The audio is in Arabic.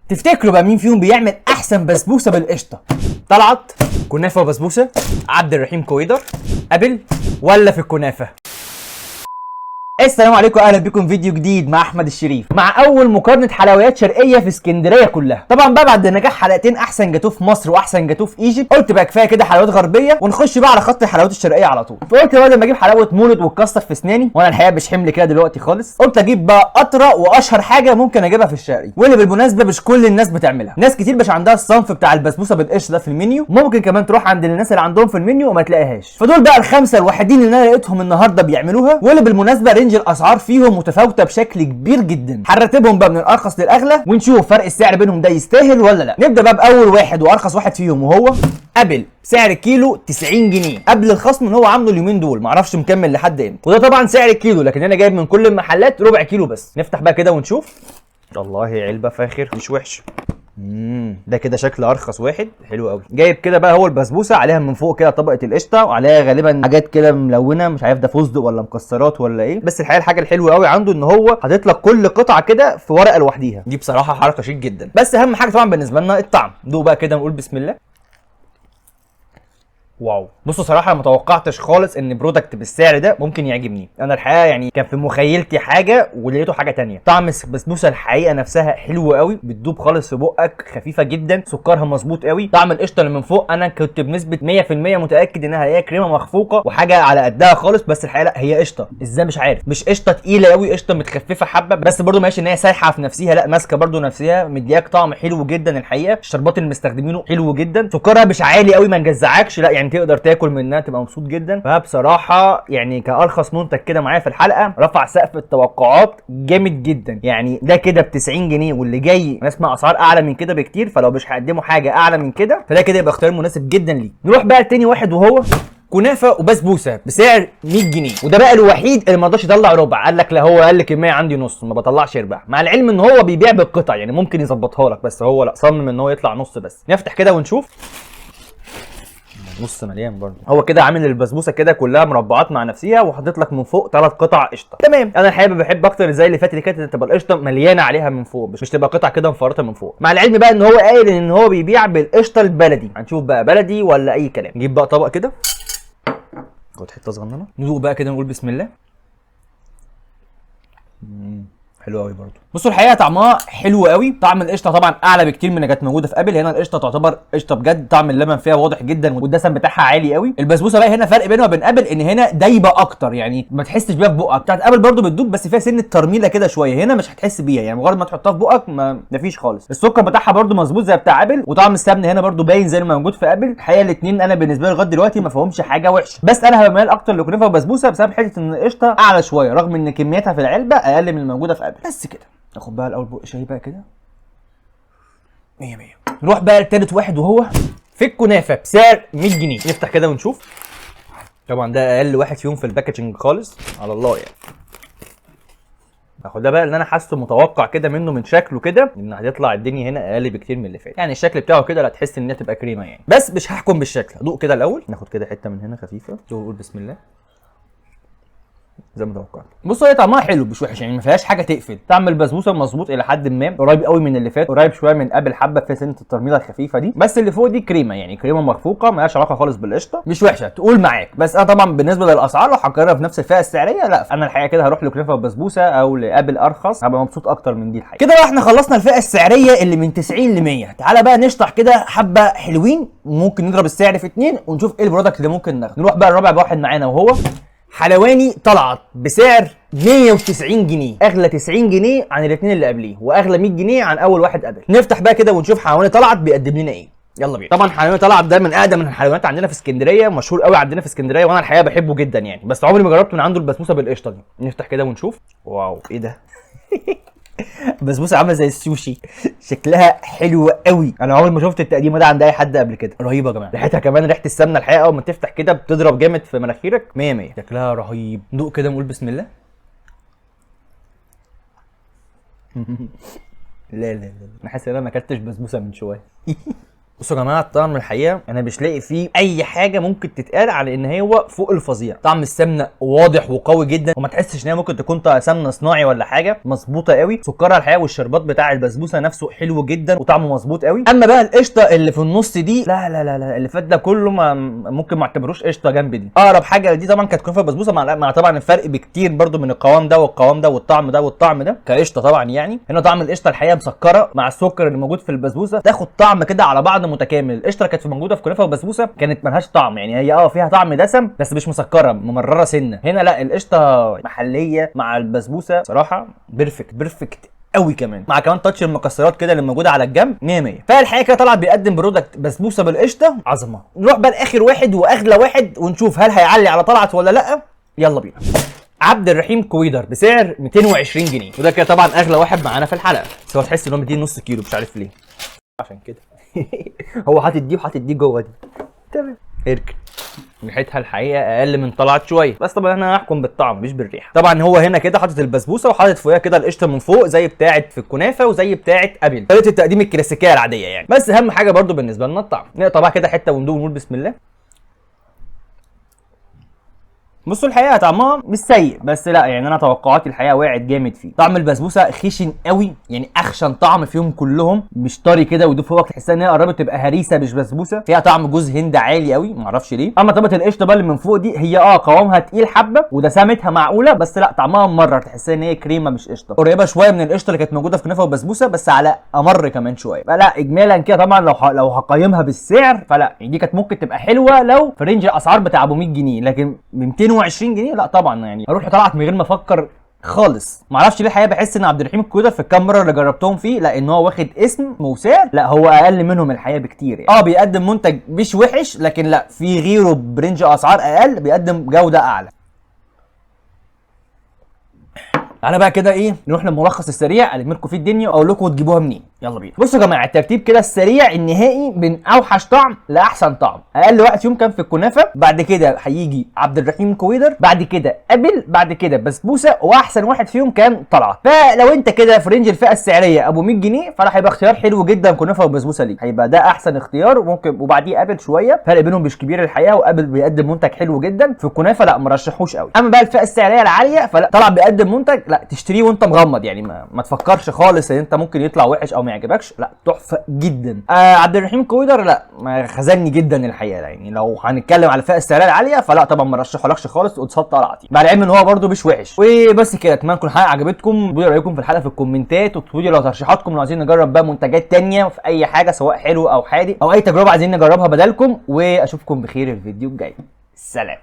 تفتكروا بقى مين فيهم بيعمل احسن بسبوسه بالقشطه؟ طلعت كنافه وبسبوسه، عبد الرحيم كويدر، ابل، ولا في الكنافه؟ السلام عليكم، اهلا بكم فيديو جديد مع احمد الشريف، مع اول مقارنه حلويات شرقيه في اسكندريه كلها. طبعا بقى بعد نجاح حلقتين احسن جاتوه في مصر واحسن جاتوه في ايجيبت، قلت بقى كفايه كده حلويات غربيه ونخش بقى على خط الحلويات الشرقيه على طول. فقلت بقى لما اجيب حلاوه مولد واتكسر في اسناني، وانا الحقيقه مش حمل كده دلوقتي خالص، قلت اجيب بقى اطرى واشهر حاجه ممكن اجيبها في الشرقي، واللي بالمناسبه مش كل الناس بتعملها. ناس كتير مش عندها الصنف بتاع البسبوسه بالقشطه ده في المنيو، ممكن كمان تروح عند الناس اللي عندهم في المنيو وما تلاقيهاش. فدول بقى الخمسه الوحيدين اللي انا لقيتهم النهارده بيعملوها، واللي بالمناسبه رينج الاسعار فيهم متفاوته بشكل كبير جدا. هنرتبهم بقى من الارخص للاغلى ونشوف فرق السعر بينهم ده يستاهل ولا لا. نبدا بقى باول واحد وارخص واحد فيهم، وهو ابل. سعر الكيلو 90 جنيه قبل الخصم اللي هو عامله اليومين دول، معرفش مكمل لحد امتى. وده طبعا سعر الكيلو، لكن انا جايب من كل المحلات ربع كيلو بس. نفتح بقى كده ونشوف. والله علبه فاخر مش وحش. ده كده شكل ارخص واحد، حلو قوي. جايب كده بقى هو البسبوسه عليها من فوق كده طبقه القشطه، وعليها غالبا حاجات كده ملونه، مش عارف ده فستق ولا مكسرات ولا ايه. بس الحقيقه الحاجه الحلوه قوي عنده ان هو حاطط لك كل قطعه كده في ورقه لوحديها، دي بصراحه حركه شيك جدا. بس اهم حاجه طبعا بالنسبه لنا الطعم. دوق بقى كده ونقول بسم الله. واو، بصوا صراحه ما توقعتش خالص ان برودكت بالسعر ده ممكن يعجبني. انا الحقيقه يعني كان في مخيلتي حاجه ولقيته حاجه تانية. طعم البسبوسه الحقيقه نفسها حلو قوي، بتدوب خالص في بقك، خفيفه جدا، سكرها مظبوط قوي. طعم القشطه اللي من فوق انا كنت بنسبه 100% متاكد انها هي كريمه مخفوقه وحاجه على قدها خالص، بس الحقيقه لا، هي قشطه. ازاي مش عارف، مش قشطه تقيله قوي، قشطه متخففه حبه، بس برده ماشي ان هي سايحه في نفسها، لا ماسكه برده نفسها، مدياك طعم حلو جدا. الحقيقه الشربات اللي مستخدمينه حلو جدا، سكرها مش عالي قوي ما نجزعكش، لا يعني تقدر تاكل منها تبقى مبسوط جدا. فبصراحه يعني كارخص منتج كده معايا في الحلقه، رفع سقف التوقعات جامد جدا. يعني ده كده ب 90 جنيه، واللي جاي نسمع اسعار اعلى من كده بكتير، فلو مش هيقدموا حاجه اعلى من كده فده كده يبقى اختيار مناسب جدا ليه. نروح بقى لتاني واحد، وهو كنافه وبسبوسه بسعر 100 جنيه. وده بقى الوحيد اللي ما رضاش يطلع ربع، قال لك لا، هو قال لي كميه عندي نص، ما بطلعش ربع، مع العلم ان هو بيبيع بالقطع، يعني ممكن يظبطها لك، بس هو لا، صمم ان هو يطلع نص بس. نفتح كده ونشوف. نص مليان برضه. هو كده عامل البسبوسه كده كلها مربعات مع نفسها، وحاطط لك من فوق 3 قطع قشطه. تمام، انا الحقيقه بحب اكتر زي اللي فاتت دي، كانت تبقى القشطه مليانه عليها من فوق، مش تبقى قطع كده مفرطه من فوق. مع العلم بقى ان هو قايل ان هو بيبيع بالقشطه البلدي. هنشوف بقى بلدي ولا اي كلام. نجيب بقى طبق كده، خد حته صغننه، ندوق بقى كده ونقول بسم الله. حلو قوي برضه. بصوا الحقيقه طعمها حلو قوي. طعم القشطه طبعا اعلى بكتير من اللي كانت موجوده في ابل. هنا القشطه تعتبر قشطه بجد، طعم اللبن فيها واضح جدا والدسم بتاعها عالي قوي. البسبوسه بقى هنا فرق بينها وبين ابل ان هنا دايبه اكتر، يعني ما تحسش بيها في بقك. بتاعت ابل برضه بتدوب بس فيها سنه ترميله كده شويه، هنا مش هتحس بيها، يعني مجرد ما تحطها في بقك ما فيش خالص. السكر بتاعها برضه مظبوط زي بتاع ابل، وطعم السمن هنا برضه باين زي ما موجود في ابل. الحقيقه الاثنين انا بالنسبه لي لغايه دلوقتي ما فيهمش حاجه وحشه، بس انا بميل اكتر لكنافه وبسبوسه بسبب حته ان القشطه اعلى شويه، رغم ان كميتها في العلبه اقل من الموجوده في ابل. بس كده ناخد بقى الاول بق شاي بقى كده 100 100. نروح بقى لتالت واحد، وهو في الكنافه بسعر 100 جنيه. نفتح كده ونشوف. طبعا ده اقل واحد فيهم في الباكجنج خالص على الله يعني. اخد ده بقى اللي انا حاسه متوقع كده منه من شكله كده، ان هتطلع الدنيا هنا اقل بكتير من اللي فات. يعني الشكل بتاعه كده لا تحس ان هي تبقى كريمه يعني، بس مش هحكم بالشكل. ادوق كده الاول، ناخد كده حته من هنا خفيفه ونقول بسم الله زي ما توقعت. بصوا هي طعمها حلو مش وحش، يعني ما فيهاش حاجه تقفل. طعم البسبوسه مظبوط الى حد ما، قريب قوي من اللي فات، قريب شويه من قبل حبه في سنه الترميله الخفيفه دي، بس اللي فوق دي كريمه، يعني كريمه مخفوقه مالهاش علاقه خالص بالقشطه، مش وحشه تقول معاك. بس انا طبعا بالنسبه للاسعار لو هقارنها في نفس الفئه السعريه، لا انا الحقيقه كده هروح لكنافه وبسبوسه او لابل ارخص، هبقى مبسوط اكتر من دي الحقيقه. كده بقى احنا خلصنا الفئه السعريه اللي من 90 ل 100. تعالى بقى نشطح كده حبه حلوين، ممكن نضرب السعر في 2 ونشوف ايه البرودكت اللي ممكن ناخده. نروح بقى الرابع بواحد معانا، وهو حلواني طلعت بسعر 190 جنيه، اغلى 90 جنيه عن الاثنين اللي قبليه، واغلى 100 جنيه عن اول واحد قبل. نفتح بقى كده ونشوف حلواني طلعت بيقدم لنا ايه. يلا بينا. طبعا حلواني طلعت ده من اقدم الحلوانات عندنا في اسكندريه، مشهور قوي عندنا في اسكندريه، وانا الحقيقه بحبه جدا يعني، بس عمري ما جربت من عنده البسبوسه بالقشطه دي. نفتح كده ونشوف. واو ايه ده بسبوسه عامله زي السوشي، شكلها حلو قوي. انا عمري ما شفت التقديمه ده عند اي حد قبل كده. رهيبه يا جماعه، ريحتها كمان ريحه السمنه الحقيقه اول ما تفتح كده بتضرب جامد في مناخيرك 100 100. شكلها رهيب. ندوق كده ونقول بسم الله. لا لا لا، انا حاسس ان انا ما اكلتش بسبوسه من شويه بصوا يا جماعه، الطعم الحقيقه انا مش لاقي فيه اي حاجه ممكن تتقال على ان هو فوق الفظيع. طعم السمنه واضح وقوي جدا، وما تحسش ان هي ممكن تكون سمنه صناعي ولا حاجه، مظبوطه قوي. سكرها الحقيقه والشربات بتاع البسبوسه نفسه حلو جدا وطعمه مظبوط قوي. اما بقى القشطه اللي في النص دي، لا لا لا لا، اللي فات ده كله ما ممكن ما اعتبروش قشطه جنب دي. اقرب حاجه دي طبعا كانت كنافه بسبوسه، مع طبعا الفرق بكتير برده من القوام ده والقوام ده والطعم ده والطعم ده كقشطه طبعا. يعني هنا طعم القشطه الحقيقه مسكره مع السكر اللي موجود في البسبوسه، تاخد طعم كده على بعض متكامل. القشطه كانت موجوده في كنافه وبسبوسه كانت ملهاش طعم، يعني هي فيها طعم دسم بس مش مسكره، ممرره سنه. هنا لا، القشطه محليه مع البسبوسه صراحه بيرفكت قوي، كمان مع كمان تاتش المكسرات كده اللي موجوده على الجنب 100 100. فالحقيقه كده طلعت بيقدم برودكت بسبوسه بالقشطه عظمه. نروح بقى لاخر واحد واغلى واحد ونشوف هل هيعلي على طلعت ولا لا. يلا بينا. عبد الرحيم كويدر بسعر 220 جنيه، وده كده طبعا اغلى واحد معانا في الحلقه، بس هو تحس ان هو مديني نص كيلو مش عارف ليه، عشان كده هو حاطط دي وحاطط دي جوه دي. تمام. اركن. ريحتها الحقيقه اقل من طلعت شويه، بس طبعا انا هحكم بالطعم مش بالريحه. طبعا هو هنا كده حاطط البسبوسه وحاطط فوقها كده القشطه من فوق زي بتاعه في الكنافه وزي بتاعه ابل، طريقه التقديم الكلاسيكيه العاديه يعني. بس اهم حاجه برده بالنسبه لنا الطعم. نقطع بقى كده حته وندوق ونقول بسم الله. بصوا الحقيقه طعمها مش سيء، بس لا يعني انا توقعاتي الحقيقه وقعت جامد فيه. طعم البسبوسه خشن قوي، يعني اخشن طعم فيهم كلهم، مش طري كده ويدوب فوق تحسها ان هي قربت تبقى هريسه مش بسبوسه. فيها طعم جوز هند عالي قوي معرفش ليه. اما طبقه القشطه بقى اللي من فوق دي، هي قوامها تقيل حبه ودسامتها معقوله، بس لا طعمها ممرر، تحسها ان هي كريمه مش قشطه، قريبه شويه من القشطه اللي كانت موجوده في كنافه وبسبوسه بس على امر كمان شويه. فلا اجمالا كده طبعا لو هقيمها بالسعر فلا، يعني دي كانت ممكن تبقى حلوه لو في رينج الاسعار بتاع ابو 100 جنيه، لكن ب 220 جنيه لا طبعا، يعني اروح لطلعت من غير ما افكر خالص. معرفش ليه الحقيقه بحس ان عبد الرحيم الكويدر في الكام مره اللي جربتهم فيه، لا ان هو واخد اسم وسعر، لا هو اقل منهم الحقيقه بكتير يعني. بيقدم منتج مش وحش، لكن لا في غيره برنج اسعار اقل بيقدم جوده اعلى. تعالى بقى كده نروح للملخص السريع الم لكم فيه الدنيا واقول لكم تجيبوها منين. يلا بينا. بصوا يا جماعه، الترتيب كده السريع النهائي من اوحش طعم لاحسن طعم. اقل واحد فيهم كان في الكنافه، بعد كده هيجي عبد الرحيم كويدر، بعد كده ابل، بعد كده بسبوسه، واحسن واحد فيهم كان طلعت. فلو انت كده في رينج الفئه السعريه ابو 100 جنيه فلا هيبقى اختيار حلو جدا كنافه وبسبوسه ليك، هيبقى ده احسن اختيار. وممكن وبعديه ابل شويه، فرق بينهم مش كبير الحقيقه، وابل بيقدم منتج حلو جدا في الكنافه، لا مرشحوش قوي. اما بقى الفئه السعريه العاليه فلا طلع بيقدم منتج لا تشتريه وانت مغمض، يعني ما تفكرش خالص ان انت ممكن يطلع وحش او ما يعجبكش، لا تحفه جدا. عبد الرحيم كويدر لا ما خزني جدا الحقيقه، يعني لو هنتكلم على الفئه السعريه العاليه فلا طبعا ما رشحهولكش خالص وتصد طلعتي، مع العلم ان هو برده مش وحش. وبس كده، اتمنى تكون الحلقه عجبتكم. قولوا رايكم في الحلقه في الكومنتات، واكتبوا لي لو ترشيحاتكم لو عايزين نجرب بقى منتجات تانية في اي حاجه سواء حلو او حادق او اي تجربه عايزين نجربها بدلكم. واشوفكم بخير الفيديو الجاي. سلام.